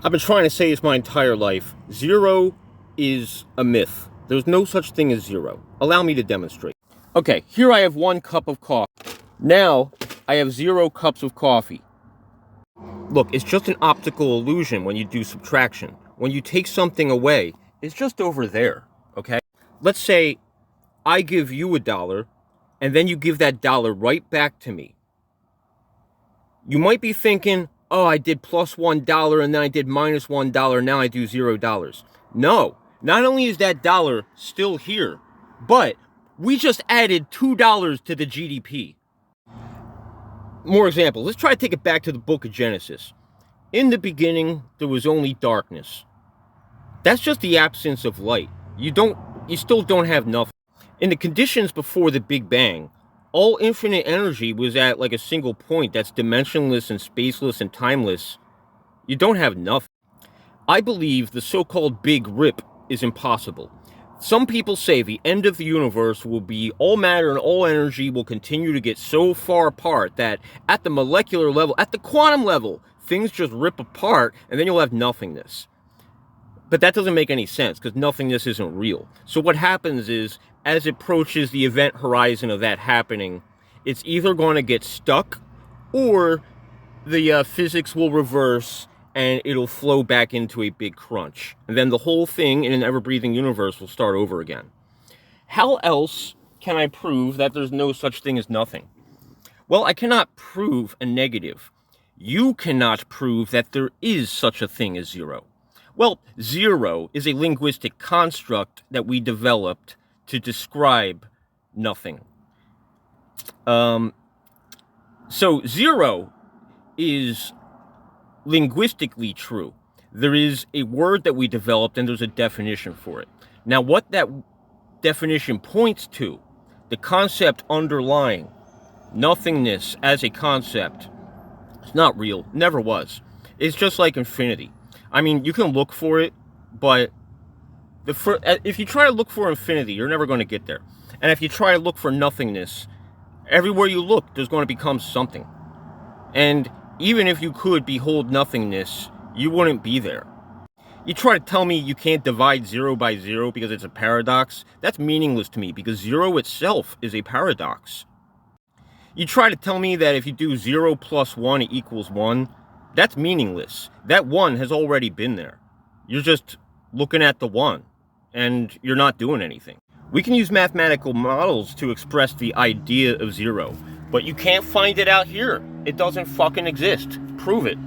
I've been trying to say this my entire life. Zero is a myth. There's no such thing as zero. Allow me to demonstrate. Okay, here I have 1 cup of coffee. Now, I have 0 cups of coffee. Look, it's just an optical illusion when you do subtraction. When you take something away, it's just over there, okay? Let's say I give you $1, and then you give that dollar right back to me. You might be thinking, oh, I did plus $1 and then I did minus $1, now I do $0. No, not only is that dollar still here, but we just added $2 to the GDP. More examples. Let's try to take it back to the book of Genesis. In the beginning, there was only darkness. That's just the absence of light. You still don't have nothing. In the conditions before the Big Bang, all infinite energy was at like a single point that's dimensionless and spaceless and timeless. You don't have nothing. I believe the so-called Big Rip is impossible. Some people say the end of the universe will be all matter and all energy will continue to get so far apart that at the molecular level, at the quantum level, things just rip apart and then you'll have nothingness. But that doesn't make any sense because nothingness isn't real. So what happens is, as it approaches the event horizon of that happening, it's either going to get stuck or the physics will reverse and it'll flow back into a big crunch. And then the whole thing in an ever-breathing universe will start over again. How else can I prove that there's no such thing as nothing? Well, I cannot prove a negative. You cannot prove that there is such a thing as zero. Well, zero is a linguistic construct that we developed to describe nothing. So zero is linguistically true. There is a word that we developed and there's a definition for it. Now, what that definition points to, the concept underlying nothingness as a concept, it's not real, never was. It's just like infinity. I mean, you can look for it, but if you try to look for infinity, you're never going to get there. And if you try to look for nothingness, everywhere you look, there's going to become something. And even if you could behold nothingness, you wouldn't be there. You try to tell me you can't divide 0 by 0 because it's a paradox. That's meaningless to me because 0 itself is a paradox. You try to tell me that if you do 0 plus 1 equals 1, that's meaningless. That 1 has already been there. You're just looking at the 1, and you're not doing anything. We can use mathematical models to express the idea of 0, but you can't find it out here. It doesn't fucking exist. Prove it.